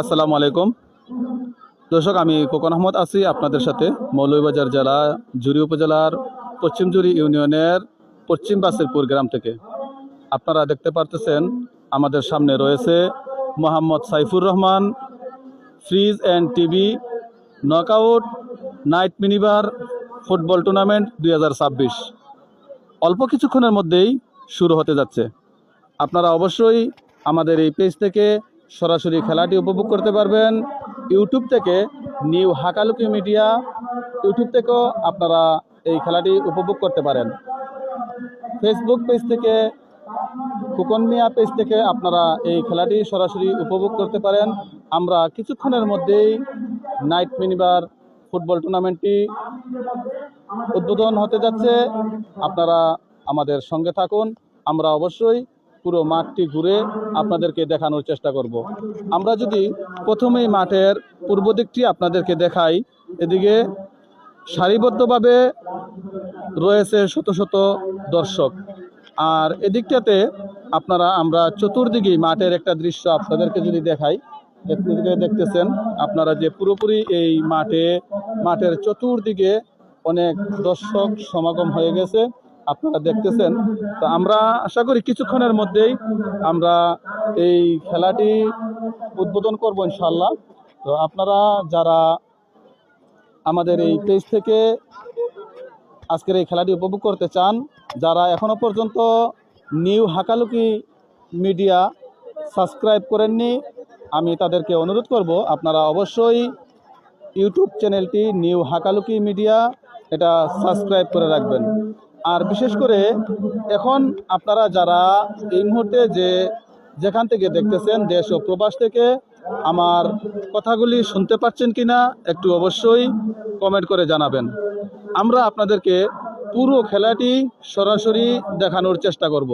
আসসালামু আলাইকুম দর্শক, আমি খোকন আহমদ আছি আপনাদের সাথে মৌলভীবাজার জেলা জুড়ি উপজেলার পশ্চিম জুড়ি ইউনিয়নের পশ্চিম বাসিরপুর গ্রাম থেকে। আপনারা দেখতে পারতেছেন আমাদের সামনে রয়েছে Mohammad Saifur Rahman fridge and TV knockout night minibar football tournament 2026 অল্প কিছুক্ষণের মধ্যেই শুরু হতে যাচ্ছে। আপনারা অবশ্যই আমাদের এই পেজ থেকে সরাসরি খেলাটি উপভোগ করতে পারবেন। ইউটিউব থেকে নিউ হাকালুকি মিডিয়া ইউটিউব থেকেও আপনারা এই খেলাটি উপভোগ করতে পারেন। ফেসবুক পেজ থেকে খোকন মিয়া পেজ থেকে আপনারা এই খেলাটি সরাসরি উপভোগ করতে পারেন। আমরা কিছুক্ষণের মধ্যেই নাইট মিনিবার ফুটবল টুর্নামেন্টটি উদ্বোধন হতে যাচ্ছে। আপনারা আমাদের সঙ্গে থাকুন। আমরা অবশ্যই পুরো মাঠটি ঘুরে আপনাদেরকে দেখানোর চেষ্টা করব। আমরা যদি প্রথমেই মাঠের পূর্ব দিকটি আপনাদেরকে দেখাই, এদিকে সারিবদ্ধভাবে রয়েছে শত শত দর্শক। আর এদিকটাতে আমরা চতুর্দিকেই মাঠের একটা দৃশ্য আপনাদেরকে যদি দেখাই, দেখতেছেন আপনারা যে পুরোপুরি এই মাঠের চতুর্দিকে অনেক দর্শক সমাগম হয়ে গেছে, আপনারা দেখতেছেন। তো আমরা আশা করি কিছুক্ষণের মধ্যেই আমরা এই খেলাটি উদ্বোধন করব ইনশাল্লাহ। তো আপনারা যারা আমাদের এই পেজ থেকে আজকের এই খেলাটি উপভোগ করতে চান, যারা এখনো পর্যন্ত নিউ হাকালুকি মিডিয়া সাবস্ক্রাইব করেননি, আমি তাদেরকে অনুরোধ করব আপনারা অবশ্যই ইউটিউব চ্যানেলটি নিউ হাকালুকি মিডিয়া এটা সাবস্ক্রাইব করে রাখবেন। আর বিশেষ করে এখন আপনারা যারা এই মুহূর্তে যেখান থেকে দেখতেছেন, দেশ ও প্রবাস থেকে, আমার কথাগুলি শুনতে পাচ্ছেন কিনা একটু অবশ্যই কমেন্ট করে জানাবেন। আমরা আপনাদেরকে পুরো খেলাটি সরাসরি দেখানোর চেষ্টা করব।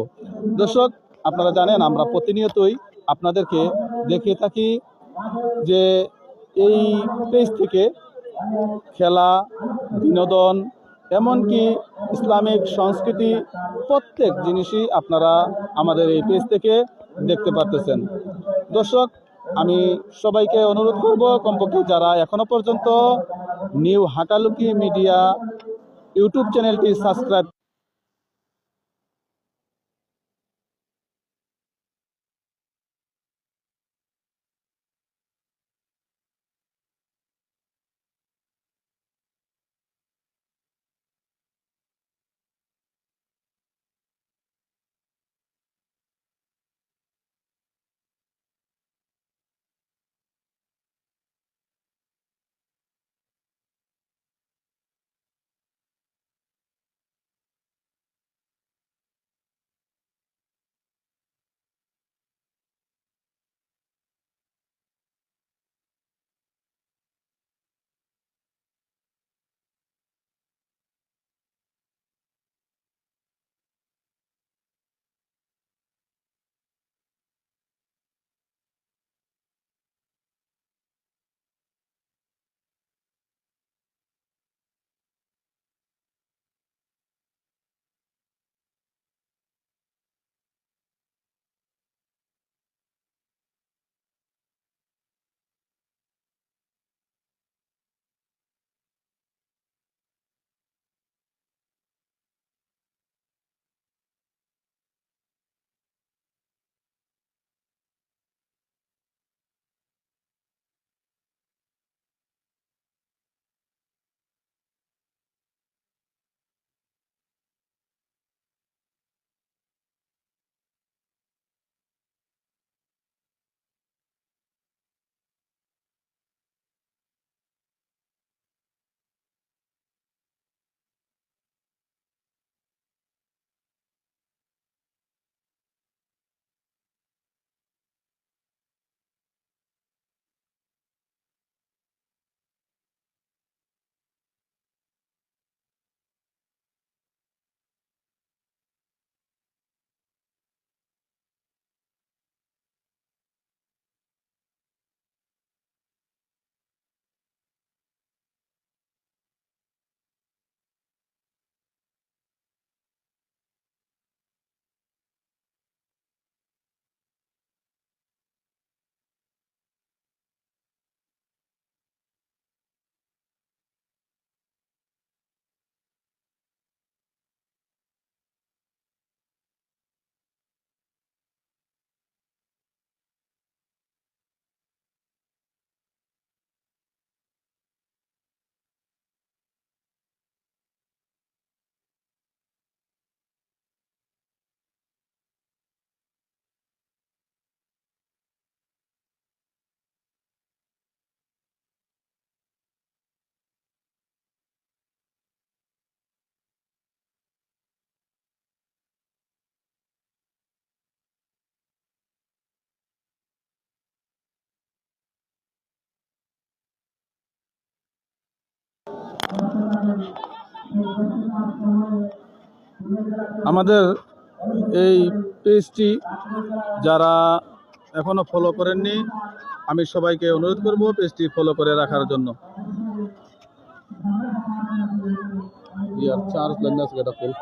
দর্শক, আপনারা জানেন আমরা প্রতিনিয়তই আপনাদেরকে দেখিয়ে থাকি যে এই পেজ থেকে খেলা, বিনোদন, এমনকি ইসলামিক সংস্কৃতি প্রত্যেক জিনিসই আপনারা আমাদের এই পেজ থেকে দেখতে পারতেছেন। দর্শক, আমি সবাইকে অনুরোধ করব কমপক্ষে যারা এখনো পর্যন্ত নিউ হাকালুকি মিডিয়া ইউটিউব চ্যানেলটি সাবস্ক্রাইব আমাদের এই পেজটি যারা এখনো ফলো করেননি, আমি সবাইকে অনুরোধ করব পেজটি ফলো করে রাখার জন্য। ইয়ার চার্জ লন্ডাস গেটা ফুল।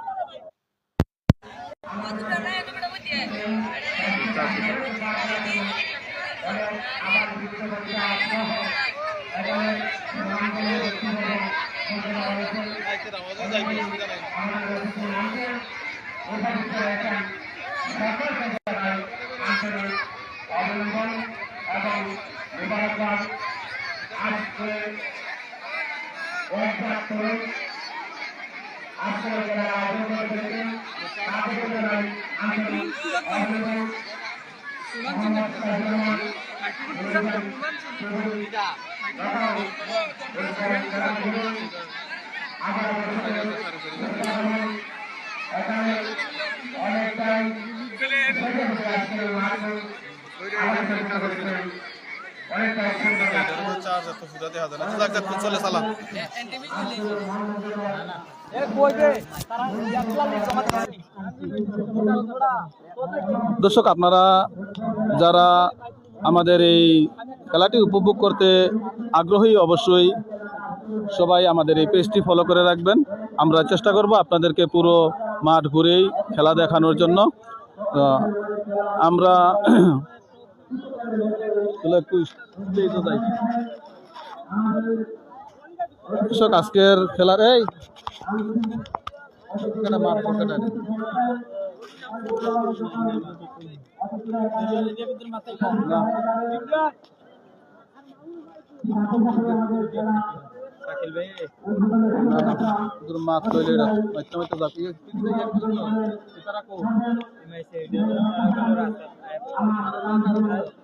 দর্শক, আপনারা যারা আমাদের এই খেলাটি উপভোগ করতে আগ্রহী, অবশ্যই সবাই আমাদের এই পেজটি ফলো করে রাখবেন। আমরা চেষ্টা করব আপনাদেরকে পুরো মাঠ ঘুরেই খেলা দেখানোর জন্য। আমরা দর্শক, আজকের খেলার মাছ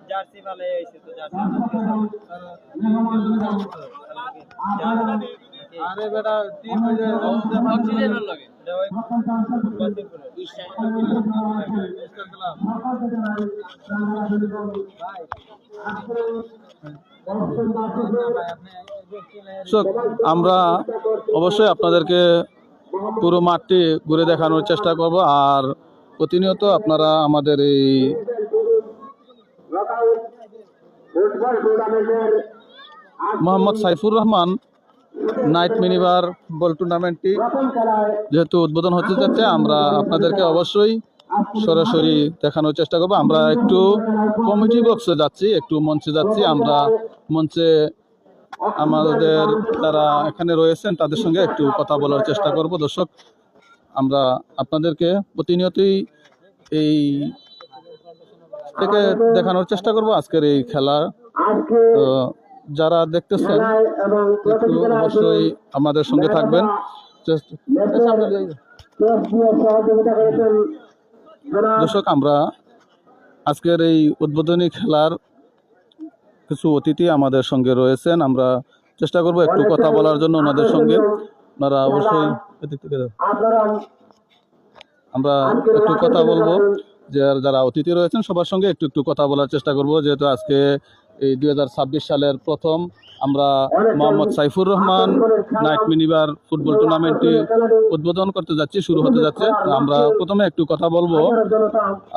জার্সি ভালো হয়েছে তো আরে বেটা টিম হয়ে অক্সিজেন লাগে আমরা অবশ্যই আপনাদেরকে পুরো মাঠটি ঘুরে দেখানোর চেষ্টা করব। আর প্রতিনিয়ত আপনারা আমাদের এই Mohammad Saifur Rahman night minibar football টুর্নামেন্টটি যেহেতু উদ্বোধন হতে যাচ্ছে, আমরা আপনাদেরকে অবশ্যই সরাসরি দেখানোর চেষ্টা করব। আমরা একটু কমিটি বক্সে যাচ্ছি, একটু মঞ্চে যাচ্ছি। আমরা মঞ্চে আমাদের যারা এখানে রয়েছেন তাদের সঙ্গে একটু কথা বলার চেষ্টা করব। দর্শক, আমরা আপনাদেরকে প্রতিনিয়তই এই থেকে দেখানোর চেষ্টা করব আজকের এই খেলা। যারা দেখতেছেন একটু অবশ্যই আমাদের সঙ্গে থাকবেন। দর্শক, আমরা আজকের এই উদ্বোধনী খেলার কিছু অতিথি আমাদের সঙ্গে রয়েছেন। আমরা চেষ্টা করব একটু কথা বলার জন্য ওনাদের সঙ্গে। আপনারা অবশ্যই আমরা একটু কথা বলবো, যে যারা অতিথি রয়েছেন সবার সঙ্গে একটু একটু কথা বলার চেষ্টা করব। যেহেতু আজকে এই 2026 সালের প্রথম আমরা Mohammad Saifur Rahman night minibar football টুর্নামেন্টটি উদ্বোধন করতে যাচ্ছি, শুরু হতে যাচ্ছে। আমরা প্রথমে একটু কথা বলবো।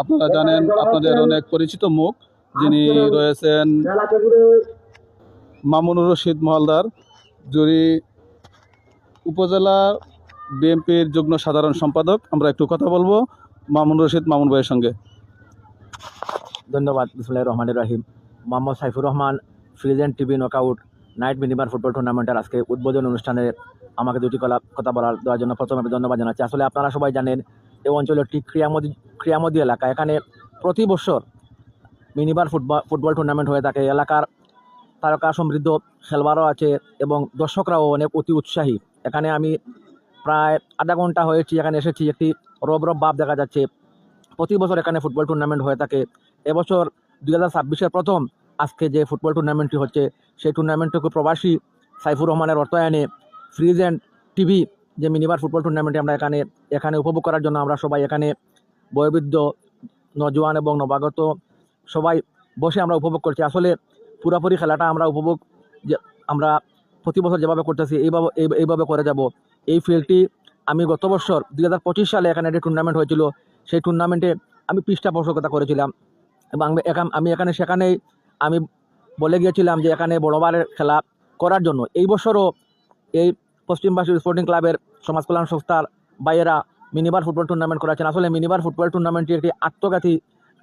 আপনারা জানেন, আপনাদের অনেক পরিচিত মুখ, যিনি রয়েছেন মামুনুর রশিদ মহলদার, জুরি উপজেলা বিএনপির যুগ্ম সাধারণ সম্পাদক। আমরা একটু কথা বলবো মামুনুর রশিদ মামুন ভাইয়ের সঙ্গে। ধন্যবাদ। বিসমিল্লাহির রহমানির রহিম। Mohammad Saifur Rahman fridge and TV knockout night minibar football টুর্নামেন্টের আজকে উদ্বোধন অনুষ্ঠানে আমাকে দুটি কথা দেওয়ার জন্য প্রথমে ধন্যবাদ জানাচ্ছি। আসলে আপনারা সবাই জানেন, এই অঞ্চলের একটি ক্রিয়ামোদী এলাকা। এখানে প্রতি বছর মিনিবার ফুটবল টুর্নামেন্ট হয়ে থাকে। এলাকার তারকা সমৃদ্ধ খেলোয়াড়ও আছে এবং দর্শকরাও অনেক অতি উৎসাহী। এখানে আমি প্রায় আধা ঘন্টা হয়েছি এখানে এসেছি। একটি রব ভাব দেখা যাচ্ছে। প্রতি বছর এখানে ফুটবল টুর্নামেন্ট হয়ে থাকে। এবছর 2026-এর প্রথম আজকে যে ফুটবল টুর্নামেন্টটি হচ্ছে, সেই টুর্নামেন্টটুকু প্রবাসী সাইফুর রহমানের অর্থায়নে ফ্রিজেন্ট টিভি যে মিনিবার ফুটবল টুর্নামেন্টে আমরা এখানে উপভোগ করার জন্য আমরা সবাই এখানে বয়োবৃদ্ধ, নজওয়ান এবং নবাগত সবাই বসে আমরা উপভোগ করছি। আসলে পুরোপুরি খেলাটা আমরা প্রতি বছর যেভাবে করতেছি এইভাবে করে যাব। এই ফিল্ডটি আমি গত বছর 2025 সালে এখানে একটি টুর্নামেন্ট হয়েছিল, সেই টুর্নামেন্টে আমি পৃষ্ঠপোষকতা করেছিলাম এবং আমি সেখানেই আমি বলে গিয়েছিলাম যে এখানে বড়বারের খেলা করার জন্য। এই বছরও এই পশ্চিমবাসী স্পোর্টিং ক্লাবের সমাজ কল্যাণ সংস্থার বাইরেরা মিনিবার ফুটবল টুর্নামেন্ট করাচ্ছেন। আসলে মিনিবার ফুটবল টুর্নামেন্টটি একটি আত্মঘাতী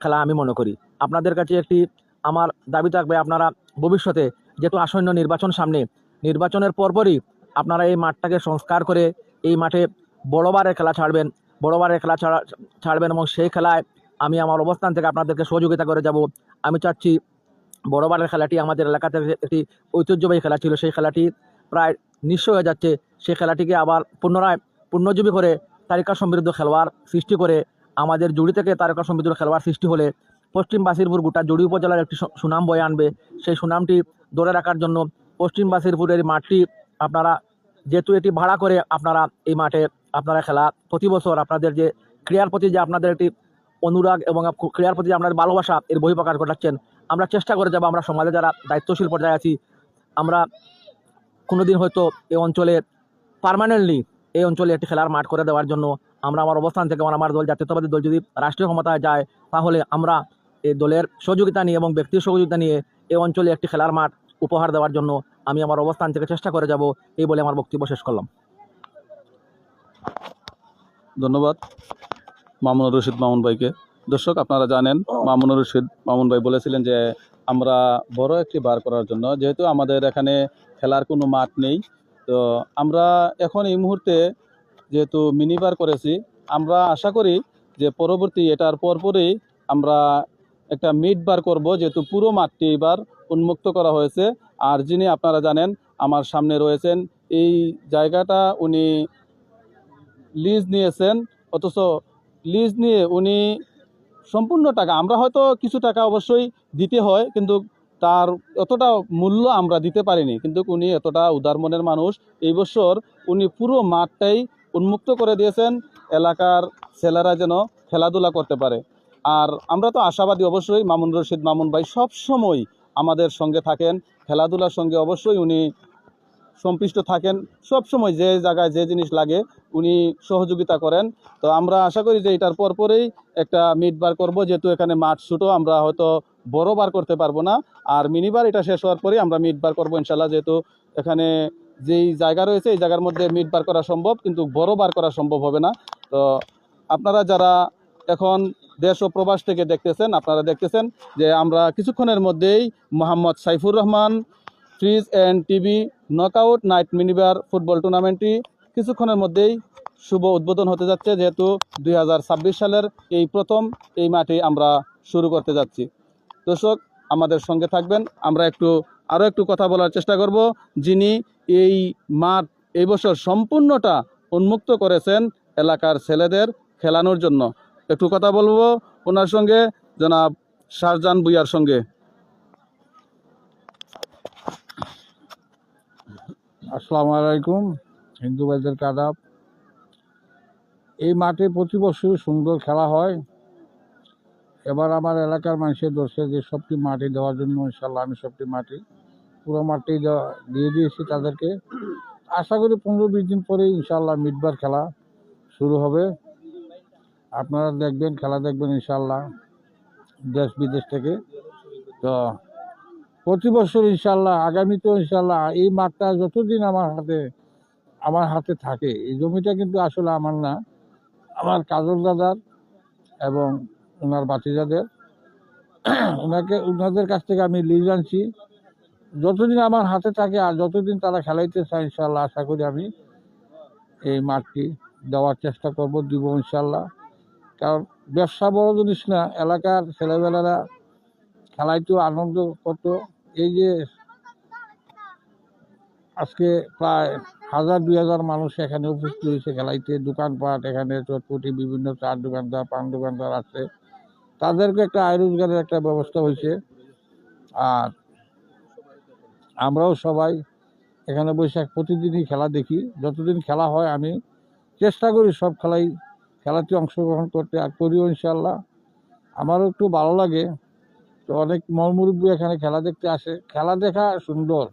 খেলা আমি মনে করি। আপনাদের কাছে একটি আমার দাবি থাকবে, আপনারা ভবিষ্যতে যেহেতু আসন্ন নির্বাচন সামনে, নির্বাচনের পরপরই আপনারা এই মাঠটাকে সংস্কার করে এই মাঠে বড়বারের খেলা ছাড়বেন এবং সেই খেলায় আমি আমার অবস্থান থেকে আপনাদেরকে সহযোগিতা করে যাব। আমি চাচ্ছি বড়বারের খেলাটি আমাদের এলাকাতে একটি ঐতিহ্যবাহী খেলা ছিল, সেই খেলাটি প্রায় নিঃস্ব হয়ে যাচ্ছে। সেই খেলাটিকে আবার পুনরায় পুনর্জীবী করে তারকা সমৃদ্ধ খেলোয়াড় সৃষ্টি করে আমাদের জুড়ি থেকে তারকা সমৃদ্ধ খেলোয়াড় সৃষ্টি হলে পশ্চিম বাসিরপুর গোটা জুড়ি উপজেলার একটি সুনাম বয়ে আনবে। সেই সুনামটি ধরে রাখার জন্য পশ্চিম বাসিরপুরের মাঠটি আপনারা যেহেতু এটি ভাড়া করে আপনারা এই মাঠে আপনারা খেলা প্রতি বছর আপনাদের যে ক্রীড়ার প্রতি যে আপনাদের একটি অনুরাগ এবং ক্রীড়ার প্রতি যে আপনাদের ভালোবাসা এর বহিঃপ্রকাশ ঘটাচ্ছেন, আমরা চেষ্টা করে যাব, আমরা সমাজে যারা দায়িত্বশীল পর্যায়ে আছি, আমরা কোনোদিন হয়তো এই অঞ্চলে পার্মানেন্টলি এই অঞ্চলে একটি খেলার মাঠ করে দেওয়ার জন্য আমরা আমার অবস্থান থেকে আমার দল জাতীয়তাবাদী দল যদি রাষ্ট্রীয় ক্ষমতায় যায়, তাহলে আমরা এই দলের সহযোগিতা নিয়ে এবং ব্যক্তির সহযোগিতা নিয়ে এই অঞ্চলে একটি খেলার মাঠ উপহার দেওয়ার জন্য আমি আমার অবস্থান থেকে চেষ্টা করে যাব, এই বলে আমার বক্তব্য শেষ করলাম। ধন্যবাদ মামুনুর রশিদ মামুন ভাইকে। দর্শক, আপনারা জানেন মামুনুর রশিদ মামুন ভাই বলেছিলেন যে আমরা বড় একটি বার করার জন্য, যেহেতু আমাদের এখানে খেলার কোনো মাঠ নেই, তো আমরা এখন এই মুহূর্তে যেহেতু মিনি বার করেছি, আমরা আশা করি যে পরবর্তী এটার পরপরই আমরা একটা মিড বার করব, যেহেতু পুরো মাঠটি এবার উন্মুক্ত করা হয়েছে। আর যিনি আপনারা জানেন আমার সামনে রয়েছেন, এই জায়গাটা উনি লিজ নিয়েছেন, অথচ লিজ নিয়ে উনি সম্পূর্ণ টাকা, আমরা হয়তো কিছু টাকা অবশ্যই দিতে হয়, কিন্তু তার এতটা মূল্য আমরা দিতে পারিনি, কিন্তু উনি এতটা উদার মনের মানুষ। এই বছর উনি পুরো মাঠটাই উন্মুক্ত করে দিয়েছেন এলাকার ছেলেরা যেন খেলাধুলা করতে পারে। আর আমরা তো আশাবাদী, অবশ্যই মামুন রশিদ মামুন ভাই সব সময় আমাদের সঙ্গে থাকেন, খেলাধুলার সঙ্গে অবশ্যই উনি সম্পৃক্ত থাকেন, সব সময় যে জায়গায় যে জিনিস লাগে উনি সহযোগিতা করেন। তো আমরা আশা করি যে এটার পরপরেই একটা মিড বার করব, যেহেতু এখানে মাঠ ছোটো, আমরা হয়তো বড় বার করতে পারবো না। আর মিনি বার এটা শেষ হওয়ার পরেই আমরা মিড বার করবো ইনশাল্লাহ, যেহেতু এখানে যেই জায়গা রয়েছে এই জায়গার মধ্যে মিড বার করা সম্ভব, কিন্তু বড় বার করা সম্ভব হবে না। তো আপনারা যারা এখন দেশ ও প্রবাস থেকে দেখতেছেন, আপনারা দেখতেছেন যে আমরা কিছুক্ষণের মধ্যেই Mohammad Saifur Rahman fridge and TV knockout night minibar football টুর্নামেন্টটি কিছুক্ষণের মধ্যেই শুভ উদ্বোধন হতে যাচ্ছে, যেহেতু 2026 সালের এই প্রথম এই মাঠে আমরা শুরু করতে যাচ্ছি। দর্শক, আমাদের সঙ্গে থাকবেন, আমরা আরও একটু কথা বলার চেষ্টা করব। যিনি এই মাঠ এই বছর সম্পূর্ণটা উন্মুক্ত করেছেন এলাকার ছেলেদের খেলানোর জন্য, একটু কথা বলবো ওনার সঙ্গে, জনাব শাহজাহান ভুঁইয়ার সঙ্গে। আসসালামু আলাইকুম, হিন্দু ভাইদেরকে আদাব। এই মাঠে প্রতি বছর সুন্দর খেলা হয়। এবার আমার এলাকার মানুষের দর্শে যে সবটি মাটি দেওয়ার জন্য ইনশাল্লাহ আমি সবটি মাটি পুরো মাটি দিয়ে দিয়েছি তাদেরকে। আশা করি 15-20 দিন পরে ইনশাল্লাহ মিডবার খেলা শুরু হবে। আপনারা দেখবেন, খেলা দেখবেন ইনশাল্লাহ দেশ বিদেশ থেকে। তো প্রতি বছর ইনশাল্লাহ আগামীতেও ইনশাল্লাহ এই মাঠটা যতদিন আমার হাতে থাকে, এই জমিটা কিন্তু আসলে আমার না, আমার কাজল দাদার এবং ওনার বাতিজাদের, ওনাদের কাছ থেকে আমি লিজ আনছি। যতদিন আমার হাতে থাকে আর যতদিন তারা খেলাইতে চায় ইনশাল্লাহ আশা করি আমি এই মাঠটি দেওয়ার চেষ্টা করব, দিব ইনশাল্লাহ। কারণ ব্যবসা বড় জিনিস না, এলাকার ছেলেবেলারা খেলাইতেও আনন্দ করতো। এই যে আজকে প্রায় 1000-2000 মানুষ এখানে উপস্থিত হয়েছে খেলাইতে, দোকানপাট এখানে চটপটি বিভিন্ন চার দোকানদার পান দোকানদার আছে, তাদেরকে একটা আয় রোজগারের একটা ব্যবস্থা হয়েছে। আর আমরাও সবাই এখানে বসে প্রতিদিনই খেলা দেখি, যতদিন খেলা হয় আমি চেষ্টা করি সব খেলাতে অংশগ্রহণ করতে, আর করিও ইনশাল্লাহ। আমারও একটু ভালো লাগে। তো অনেক মুরব্বী এখানে খেলা দেখতে আসে, খেলা দেখা সুন্দর।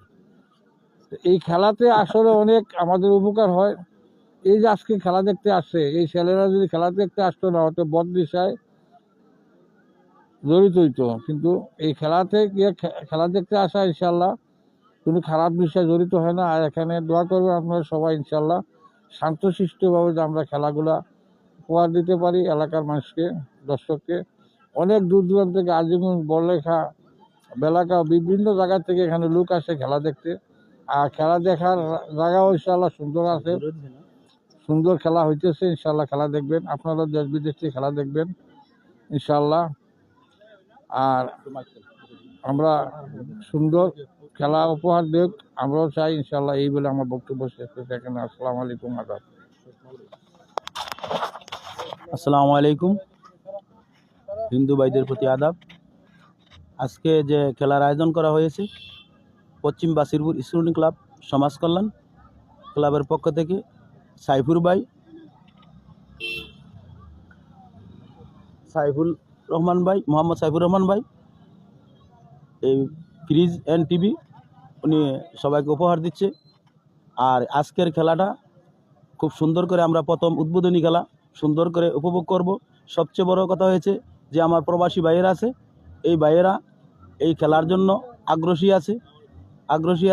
এই খেলাতে আসলে অনেক আমাদের উপকার হয়। এই যে আজকে খেলা দেখতে আসছে, এই ছেলেরা যদি খেলা দেখতে আসতো না হয়তো বদদিশায় জড়িত হইতো, কিন্তু এই খেলাতে গিয়ে খেলা দেখতে আসা ইনশাল্লাহ কোনো খারাপ বিষয় জড়িত হয় না। আর এখানে দোয়া করবেন আপনারা সবাই ইনশাল্লাহ শান্তশিষ্টভাবে যে আমরা খেলাগুলা উপহার দিতে পারি এলাকার মানুষকে, দর্শককে। অনেক দূর দূরান্ত থেকে আজিমগঞ্জ, বড়লেখা, বেলাকা বিভিন্ন জায়গা থেকে এখানে লোক আসে খেলা দেখতে। আর খেলা দেখার জায়গাও ইনশাল্লাহ সুন্দর আছে, সুন্দর খেলা হইতেছে। ইনশাল্লাহ খেলা দেখবেন, আপনারা দেশ বিদেশ থেকে খেলা দেখবেন ইনশাল্লাহ। আর আমরা সুন্দর খেলা উপহার দেব, আমরাও চাই ইনশাল্লাহ। এই বলে আমার বক্তব্য শেষ করছি এখানে। আসসালামু আলাইকুম, আদাব। আসসালামু আলাইকুম, হিন্দু ভাইদের প্রতি আদাব। আজকে যে খেলার আয়োজন করা হয়েছে পশ্চিম বাসিরপুর স্টুডেন্ট ক্লাব সমাজ কল্যাণ ক্লাবের পক্ষ থেকে সাইফুর ভাই, সাইফুল রহমান ভাই, মোহাম্মদ সাইফুর রহমান ভাই, এই ফ্রিজ অ্যান্ড টিভি উনি সবাইকে উপহার দিচ্ছে। আর আজকের খেলাটা খুব সুন্দর করে আমরা প্রথম উদ্বোধনী খেলা সুন্দর করে উপভোগ করব। সবচেয়ে বড় কথা হয়েছে যে আমার প্রবাসী ভাইয়েরা আছে, এই ভাইয়েরা এই খেলার জন্য আগ্রহী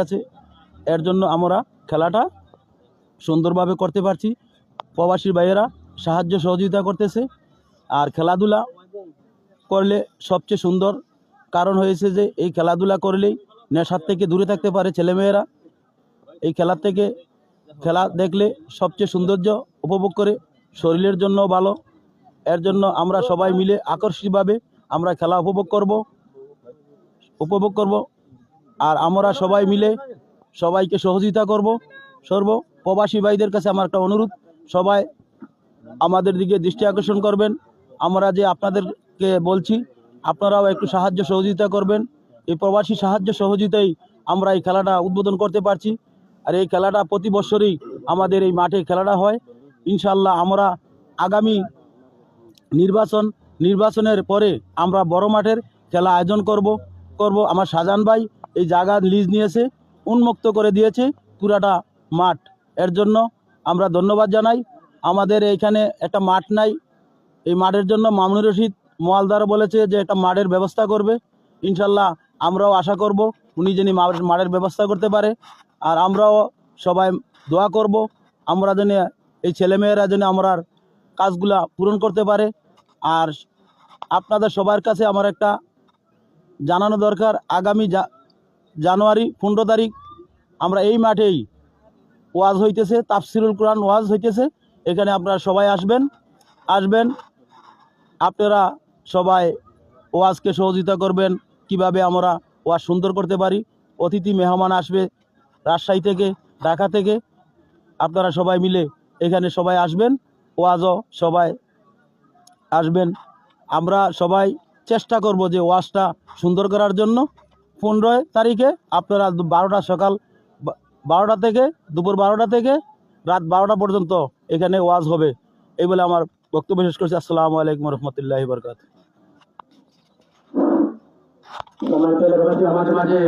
আছে। এর জন্য আমরা খেলাটা সুন্দরভাবে করতে পারছি। প্রবাসী ভাইয়েরা সাহায্য সহযোগিতা করতেছে। আর খেলাধুলা করলে সবচেয়ে সুন্দর কারণ হয়েছে যে এই খেলাধুলা করলেই নেশার থেকে দূরে থাকতে পারে ছেলেমেয়েরা। এই খেলা দেখলে সবচেয়ে সৌন্দর্য উপভোগ করে, শরীরের জন্য ভালো। এর জন্য আমরা সবাই মিলে আকস্মিকভাবে আমরা খেলা উপভোগ করব। আর আমরা সবাই মিলে সবাইকে সহযোগিতা করব। প্রবাসী ভাইদের কাছে আমার একটা অনুরোধ, সবাই আমাদের দিকে দৃষ্টি আকর্ষণ করবেন। আমরা যে আপনাদেরকে বলছি, আপনারাও একটু সাহায্য সহযোগিতা করবেন। এই প্রবাসী সাহায্য সহযোগিতায় আমরা এই খেলাটা উদ্বোধন করতে পারছি। আর এই খেলাটা প্রতি বছরই আমাদের এই মাঠে খেলাটা হয়। ইনশাল্লাহ আমরা আগামী নির্বাচনের পরে আমরা বড় মাঠের খেলা আয়োজন করব। আমার শাহজাহান ভাই এই জায়গা লিজ নিয়েছে, উন্মুক্ত করে দিয়েছে পুরাটা মাঠ। এর জন্য আমরা ধন্যবাদ জানাই। আমাদের এইখানে একটা মাঠ নাই, এই মাঠের জন্য মামুনুর রশিদ মোয়ালদার বলেছে যে একটা মাঠের ব্যবস্থা করবে। ইনশাল্লাহ আমরাও আশা করব উনি যিনি মাঠের ব্যবস্থা করতে পারে। আর আমরাও সবাই দোয়া করব আমরা যেন এই ছেলেমেয়েরা যেন আমরা কাজগুলা পূরণ করতে পারে। আর আপনাদের সবার কাছে আমার একটা জানানো দরকার, আগামী জানুয়ারি 15 তারিখ আমরা এই মাঠেই ওয়াজ হইতেছে, তাফসিরুল কোরআন ওয়াজ হইতেছে। এখানে আপনারা সবাই আসবেন। আপনারা সবাই ওয়াজকে সহযোগিতা করবেন, কিভাবে আমরা ওয়াজ সুন্দর করতে পারি। অতিথি মেহমান আসবে রাজশাহী থেকে, ঢাকা থেকে। আপনারা সবাই মিলে এখানে সবাই আসবেন, ওয়াজও সবাই আসবেন। আমরা সবাই চেষ্টা করব যে ওয়াজটা সুন্দর করার জন্য। 15 তারিখে আপনারা সকাল 12টা থেকে দুপুর 12টা থেকে রাত 12টা পর্যন্ত এখানে ওয়াজ হবে। এই বলে আমার বক্তব্য শেষ করছি। আসসালামু আলাইকুম রহমতুল্লাহি বরকাতুহু। আমাদের মাঝে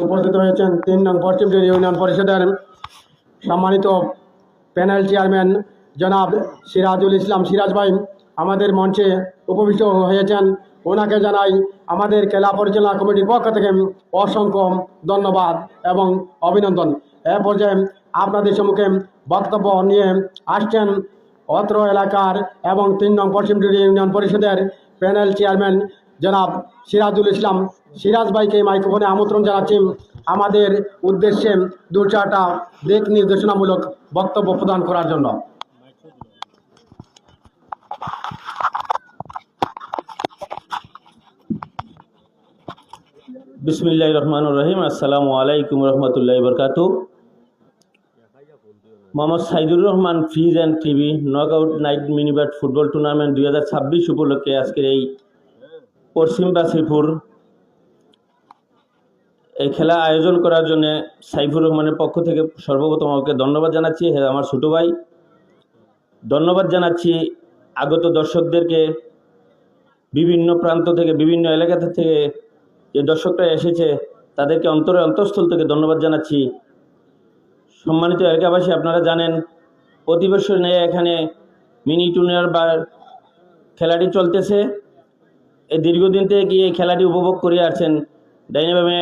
উপস্থিত হয়েছেন 3 নং পশ্চিমজুরি ইউনিয়ন পরিষদের সম্মানিত প্যানেল চেয়ারম্যান জনাব সিরাজুল ইসলাম সিরাজ ভাই আমাদের মঞ্চে উপবিষ্ট হয়েছেন। ওনাকে জানাই আমাদের খেলা পরিচালনা কমিটির পক্ষ থেকে অসংখ্য ধন্যবাদ এবং অভিনন্দন। এ পর্যায়ে আপনাদের সম্মুখে বক্তব্য নিয়ে আসছেন অত্র এলাকার এবং 3 নং পশ্চিমজুরি ইউনিয়ন পরিষদের প্যানেল চেয়ারম্যান জনাব সিরাজুল ইসলাম সিরাজ ভাইকে মাইক্রোফোনে আমন্ত্রণ জানাচ্ছি আমাদের উদ্দেশ্যে 2-4টা দিক নির্দেশনামূলক বক্তব্য প্রদান করার জন্য। বিসমিল্লাহির রহমানির রহিম। আসসালামু আলাইকুম রহমতুল্লাহি বরকাতুহু। Mohammad Saidur Rahman fridge and TV knockout night minibar football tournament 2026 উপলক্ষে আজকের এই পশ্চিম বাসিরপুর এই খেলা আয়োজন করার জন্য সাইফুর রহমানের পক্ষ থেকে সর্বপ্রথম আমাকে ধন্যবাদ জানাচ্ছি। হ্যাঁ, আমার ছোটো ভাই ধন্যবাদ জানাচ্ছি আগত দর্শকদেরকে, বিভিন্ন প্রান্ত থেকে বিভিন্ন এলাকা থেকে যে দর্শকরা এসেছে তাদেরকে অন্তরস্থল থেকে ধন্যবাদ জানাচ্ছি। সম্মানিত এলাকাবাসী, আপনারা জানেন প্রতি বছর নেয় এখানে মিনি টুর্নামেন্ট বা খেলাটি চলতেছে। এই দীর্ঘদিন থেকে এই খেলাটি উপভোগ করে আসছেন ডাইনামে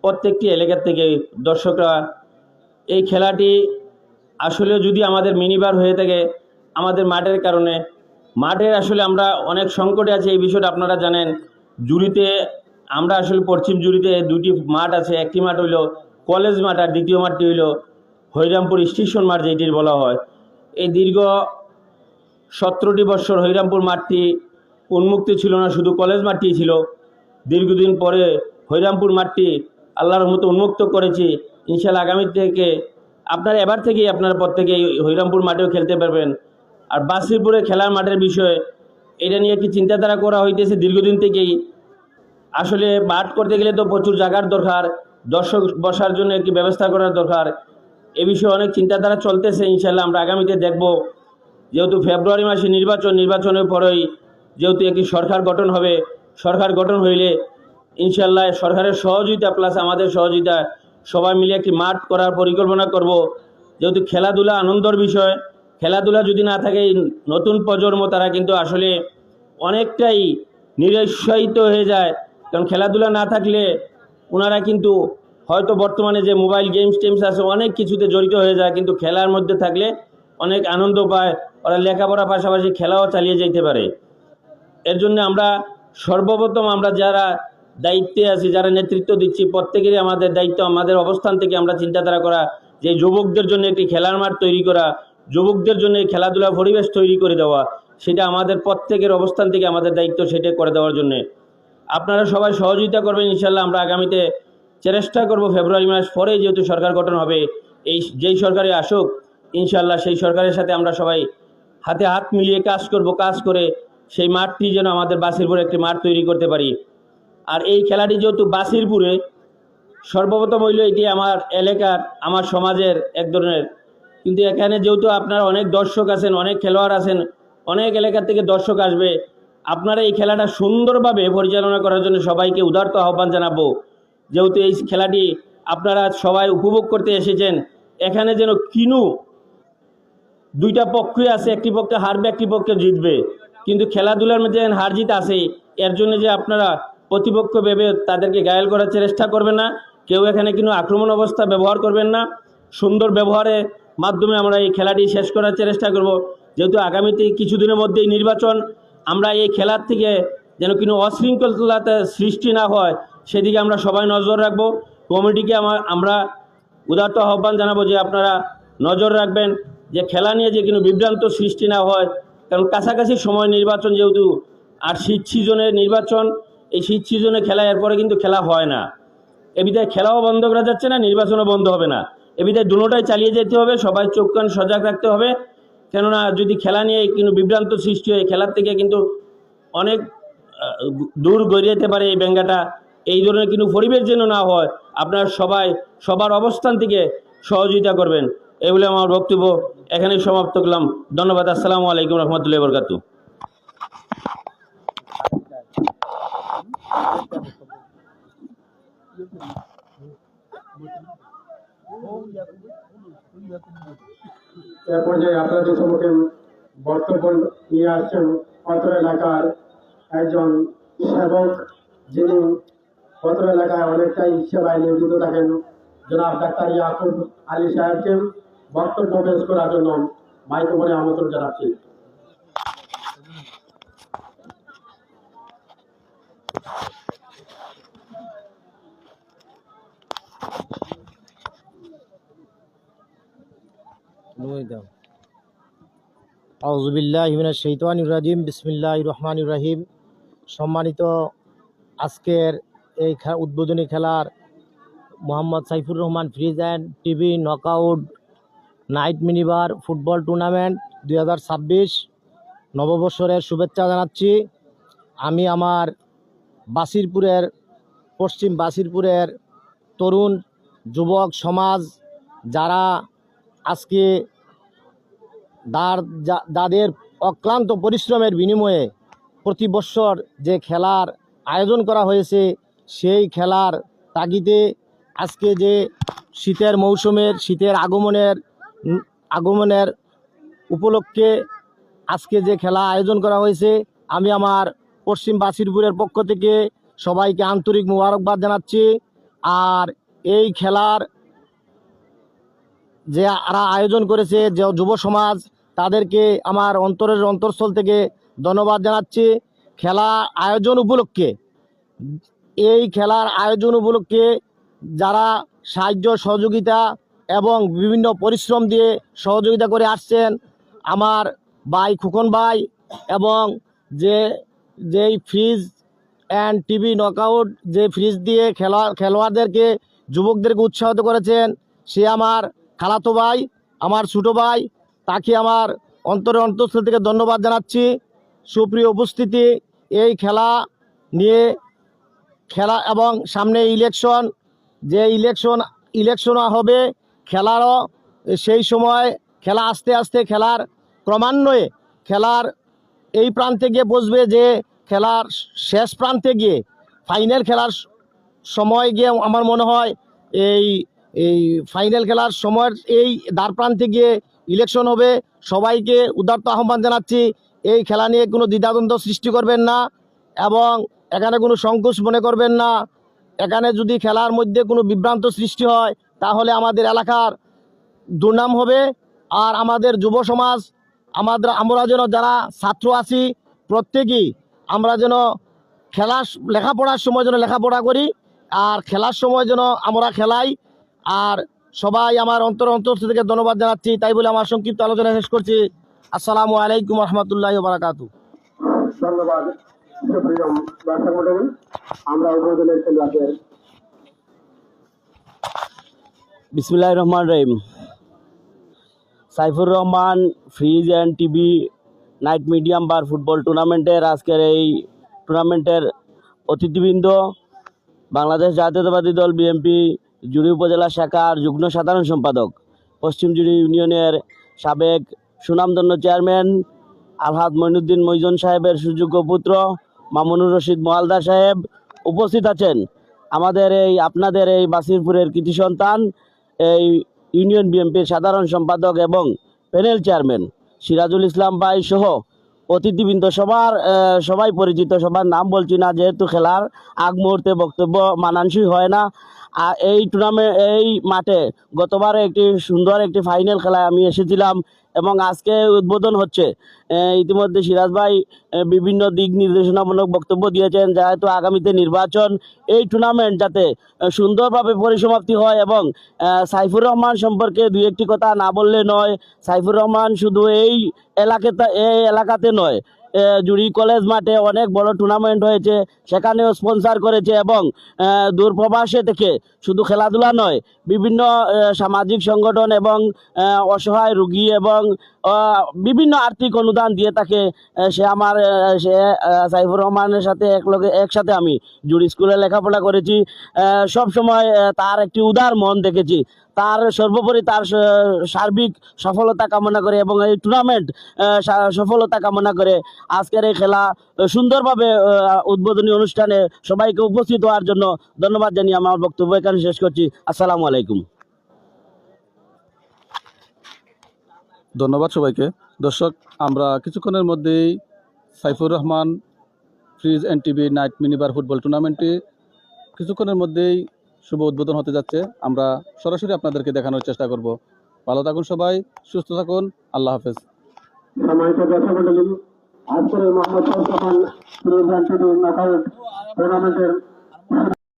প্রত্যেকটি এলাকার থেকে দর্শকরা। এই খেলাটি আসলে যদি আমাদের মিনিবার হয়ে থাকে আমাদের মাঠের কারণে, মাঠের আসলে আমরা অনেক সংকটে আছি। এই বিষয়টা আপনারা জানেন। জুড়িতে আমরা আসলে পশ্চিম জুড়িতে দুটি মাঠ আছে। একটি মাঠ হইল কলেজ মাঠ আর দ্বিতীয় মাঠটি হইল হরিরামপুর স্টেশন মাঠ, যেটির বলা হয়। এই দীর্ঘ 17টি বছর হরিরামপুর মাঠটি উন্মুক্ত ছিল না, শুধু কলেজ মাঠটি ছিল। দীর্ঘদিন পরে হরিরামপুর মাঠটি আল্লাহর মতো উন্মুক্ত করেছি। ইনশাআল্লাহ আগামী থেকে আপনারা এবার থেকেই আপনারা প্রত্যেকে হরিরামপুর মাঠেও খেলতে পারবেন। আর বাসিরপুরে খেলার মাঠের বিষয়ে এটা নিয়ে কি চিন্তাধারা করা হইতেছে দীর্ঘদিন থেকেই। আসলে মাঠ করতে গেলে তো প্রচুর জায়গার দরকার, দর্শক বসার জন্য একটি ব্যবস্থা করার দরকার। এ বিষয়ে অনেক চিন্তাধারা চলতেছে। ইনশাআল্লাহ আমরা আগামীতে দেখব। যেহেতু ফেব্রুয়ারি মাসে নির্বাচনের পরেই যেহেতু একটি সরকার গঠন হবে, সরকার গঠন হইলে ইনশাআল্লাহ সরকারের সহযোগিতা প্লাস আমাদের সহযোগিতা সবাই মিলে একটি মাঠ করার পরিকল্পনা করব। যেহেতু খেলাধুলা আনন্দের বিষয়, খেলাধুলা যদি না থাকে নতুন প্রজন্ম তারা কিন্তু আসলে অনেকটাই নিরুৎসাহিত হয়ে যায়। কারণ খেলাধুলা না থাকলে ওনারা কিন্তু হয়তো বর্তমানে যে মোবাইল গেমস আছে অনেক কিছুতে জড়িত হয়ে যায়, কিন্তু খেলার মধ্যে থাকলে অনেক আনন্দ পায়। ওরা লেখাপড়ার পাশাপাশি খেলাও চালিয়ে যেতে পারে। এর জন্য আমরা সর্বপ্রথম আমরা যারা দায়িত্বে আছি, যারা নেতৃত্ব দিচ্ছি, প্রত্যেকেরই আমাদের দায়িত্ব আমাদের অবস্থান থেকে আমরা চিন্তাধারা করা যে যুবকদের জন্য একটি খেলার মাঠ তৈরি করা, যুবকদের জন্য খেলাধুলার পরিবেশ তৈরি করে দেওয়া, সেটা আমাদের প্রত্যেকের অবস্থান থেকে আমাদের দায়িত্ব সেটা করে দেওয়ার জন্য। আপনারা সবাই সহযোগিতা করবেন। ইনশাআল্লাহ আমরা আগামীতে চেষ্টা করব ফেব্রুয়ারি মাস পরে যেহেতু সরকার গঠন হবে, যেই সরকারে আসুক ইনশাআল্লাহ সেই সরকারের সাথে আমরা সবাই হাতে হাত মিলিয়ে কাজ করব। কাজ করে সেই মাঠটি যেন আমাদের বাসিরপুরে একটি মাঠ তৈরি করতে পারি। আর এই খেলাটি যেহেতু বাসিরপুরে সর্বপ্রথম হইল, এটি আমার এলাকার আমার সমাজের এক ধরনের, কিন্তু এখানে যেহেতু আপনারা অনেক দর্শক আছেন, অনেক খেলোয়াড় আছেন, অনেক এলাকা থেকে দর্শক আসবে, আপনারা এই খেলাটা সুন্দরভাবে পরিচালনা করার জন্য সবাইকে উদারত আহ্বান জানাবো। যেহেতু এই খেলাটি আপনারা সবাই উপভোগ করতে এসেছেন, এখানে যেন কিনু দুইটা পক্ষই আছে, একটি পক্ষে হারবে একটি পক্ষে জিতবে, কিন্তু খেলাধুলার মধ্যে হার জিত আছে। এর জন্য যে আপনারা প্রতিপক্ষ ভেবে তাদেরকে ঘায়েল করার চেষ্টা করবেন না, কেউ এখানে কিন্তু আক্রমণ অবস্থা ব্যবহার করবেন না। সুন্দর ব্যবহারের মাধ্যমে আমরা এই খেলাটি শেষ করার চেষ্টা করব। যেহেতু আগামীতে কিছুদিনের মধ্যেই নির্বাচন, আমরা এই খেলার থেকে যেন কোনো অশৃঙ্খলতা সৃষ্টি না হয় সেদিকে আমরা সবাই নজর রাখবো। কমিটিকে আমরা উদাত্ত আহ্বান জানাবো যে আপনারা নজর রাখবেন যে খেলা নিয়ে যে কোনো বিভ্রান্ত সৃষ্টি না হয়। কারণ কাছাকাছি সময় নির্বাচন যেহেতু, আর শীত সিজনের নির্বাচন, এই শীত সিজনে খেলা এরপরে কিন্তু খেলা হয় না। এ বিধায় খেলাও বন্ধ করা যাচ্ছে না, নির্বাচনও বন্ধ হবে না। এ বিধায় দুটোটাই চালিয়ে যেতে হবে, সবাই চোখ কান সজাগ রাখতে হবে। কেননা যদি খেলা নিয়ে কিন্তু বিভ্রান্ত সৃষ্টি হয়, খেলার থেকে কিন্তু অনেক দূর গড়িয়ে যেতে পারে এই ব্যাঙ্গাটা। এই ধরনের কিন্তু পরিবেশ যেন না হয়, আপনারা সবাই সবার অবস্থান থেকে সহযোগিতা করবেন। এই বলে আমার বক্তব্য এখানেই সমাপ্ত করলাম। ধন্যবাদ। আসসালামু আলাইকুম রহমতুল্লাহি ওয়া বারাকাতুহু। এ পর্যায়ে আপনাদের সম্মুখে বক্তব্য নিয়ে আসছেন অত্র এলাকার একজন সেবক, যিনি অত্র এলাকায় অনেকটাই সেবায় নিয়োজিত থাকেন, জনাব ডাক্তার ইয়াকুব আলী সাহেবকে বক্তব্য পেশ করার জন্য মাইক্রোফোনে আমন্ত্রণ জানাচ্ছি। আউযুবিল্লাহি মিনাশ শাইতানির রাজিম। বিসমিল্লাহির রহমানির রহিম। সম্মানিত আজকের এই উদ্বোধনী খেলার Mohammad Saifur Rahman fridge and TV knockout night minibar football tournament 2026 নববর্ষের শুভেচ্ছা জানাচ্ছি। আমি আমার বাসিরপুরের পশ্চিম বাসিরপুরের তরুণ যুবক সমাজ যারা আজকে যাদের অক্লান্ত পরিশ্রমের বিনিময়ে প্রতি বছর যে খেলার আয়োজন করা হয়েছে, সেই খেলার তাগিদে আজকে যে শীতের মৌসুমের শীতের আগমনের উপলক্ষে আজকে যে খেলা আয়োজন করা হয়েছে, আমি আমার পশ্চিম বাসিরপুরের পক্ষ থেকে সবাইকে আন্তরিক মোবারকবাদ জানাচ্ছি। আর এই খেলার যে যারা আয়োজন করেছে যে যুব সমাজ, তাদেরকে আমার অন্তরস্থল থেকে ধন্যবাদ জানাচ্ছি। খেলা আয়োজন উপলক্ষে এই খেলার আয়োজন উপলক্ষে যারা সাহায্য সহযোগিতা এবং বিভিন্ন পরিশ্রম দিয়ে সহযোগিতা করে আসছেন, আমার ভাই খোকন ভাই, এবং যেই ফ্রিজ অ্যান্ড টিভি নকআউট যে ফ্রিজ দিয়ে খেলোয়াড়দেরকে যুবকদেরকে উৎসাহিত করেছেন, সে আমার খালাতো ভাই, আমার ছোটো ভাই, তাকে আমার অন্তরস্থল থেকে ধন্যবাদ জানাচ্ছি। সুপ্রিয় উপস্থিতি, এই খেলা নিয়ে এবং সামনে ইলেকশন, যে ইলেকশন হবে, খেলারও সেই সময় খেলা আস্তে আস্তে খেলার ক্রমান্বয়ে খেলার এই প্রান্তে গিয়ে বসবে, যে খেলার শেষ প্রান্তে গিয়ে ফাইনাল খেলার সময় গিয়ে আমার মনে হয় এই ফাইনাল খেলার সময়ের এই দ্বার প্রান্তে গিয়ে ইলেকশন হবে। সবাইকে উদারত আহ্বান জানাচ্ছি, এই খেলা নিয়ে কোনো দ্বিধাদ্বন্দ্ব সৃষ্টি করবেন না এবং এখানে কোনো সংকোচ মনে করবেন না। এখানে যদি খেলার মধ্যে কোনো বিভ্রান্ত সৃষ্টি হয়, তাহলে আমাদের এলাকার দুর্নাম হবে। আর আমাদের যুব সমাজ, আমরা যেন যারা ছাত্র আছি, প্রত্যেকেই আমরা যেন লেখাপড়ার সময় যেন লেখাপড়া করি, আর খেলার সময় যেন আমরা খেলাই। আর সবাই আমার অন্তর থেকে ধন্যবাদ জানাচ্ছি। তাই বলে আমার সংক্ষিপ্ত আলোচনা শেষ করছি। আসসালামু আলাইকুম রহমতুল্লাহ বারাকাতু। ধন্যবাদ। সুপ্রিয় দর্শক মণ্ডলী, আমরা উপজেলার খেলোয়াড়দের বিসমিল্লাহির রহমানির রহিম। Saifur Rahman fridge and TV night medium bar football টুর্নামেন্টের আজকের এই টুর্নামেন্টের অতিথিবৃন্দ, বাংলাদেশ জাতীয়তাবাদী দল বিএনপি জুড়ি উপজেলা শাখার যুগ্ম সাধারণ সম্পাদক, পশ্চিম জুড়ি ইউনিয়নের সাবেক সুনামধন্য চেয়ারম্যান আলহাজ মঈনুদ্দিন মইজন সাহেবের সুযোগ্য পুত্র মামুনুর রশিদ মোয়ালদার সাহেব, উপস্থিত আছেন আমাদের আপনাদের এই বাসিরপুরের কৃতি সন্তান, এই ইউনিয়ন বিএনপির সাধারণ সম্পাদক এবং প্যানেল চেয়ারম্যান সিরাজুল ইসলাম ভাই সহ অতিথিবৃন্দ, সবাই পরিচিত, সবার নাম বলছি না, যেহেতু খেলার আগ মুহূর্তে বক্তব্য মানানসই হয় না। এই এই মাঠে গতবারে একটি সুন্দর একটি ফাইনাল খেলায় আমি এসেছিলাম এবং আজকে উদ্বোধন হচ্ছে। ইতিমধ্যে সিরাজ ভাই বিভিন্ন দিক নির্দেশনামূলক বক্তব্য দিয়েছেন, যেহেতু আগামীতে নির্বাচন, এই টুর্নামেন্ট যাতে সুন্দরভাবে পরিসমাপ্তি হয়। এবং সাইফুর রহমান সম্পর্কে দুই একটি কথা না বললে নয়। সাইফুর রহমান শুধু এই এলাকাতে নয়, জুড়ি কলেজ মাঠে অনেক বড় টুর্নামেন্ট হয়েছে, সেখানেও স্পন্সর করেছে এবং দূরপ্রবাসে থেকে শুধু খেলাধুলা নয়, বিভিন্ন সামাজিক সংগঠন এবং অসহায় রোগী এবং বিভিন্ন আর্থিক অনুদান দিয়ে থাকে। সে সাইফুর রহমানের সাথে একসাথে আমি জুড়ি স্কুলে লেখাপড়া করেছি। সব সময় তার একটি উদার মন দেখেছি। তার সর্বোপরি তার সার্বিক সফলতা কামনা করে এবং এই টুর্নামেন্ট সফলতা কামনা করে আজকের এই খেলা সুন্দরভাবে উদ্বোধনী অনুষ্ঠানে সবাইকে উপস্থিত হওয়ার জন্য ধন্যবাদ জানিয়ে আমার বক্তব্য এখানে শেষ করছি। আসসালামু আলাইকুম। ধন্যবাদ সবাইকে। দর্শক, আমরা কিছুক্ষণের মধ্যেই Saifur Rahman fridge and TV night minibar football টুর্নামেন্টটি কিছুক্ষণের মধ্যেই শুভ উদ্বোধন হতে যাচ্ছে। আমরা সরাসরি আপনাদেরকে দেখানোর চেষ্টা করব। ভালো থাকুন সবাই, সুস্থ থাকুন, আল্লাহ হাফেজ। সম্মানিত দর্শক মণ্ডলী, আজকের Mohammad Rahman fridge and TV knockout টুর্নামেন্টের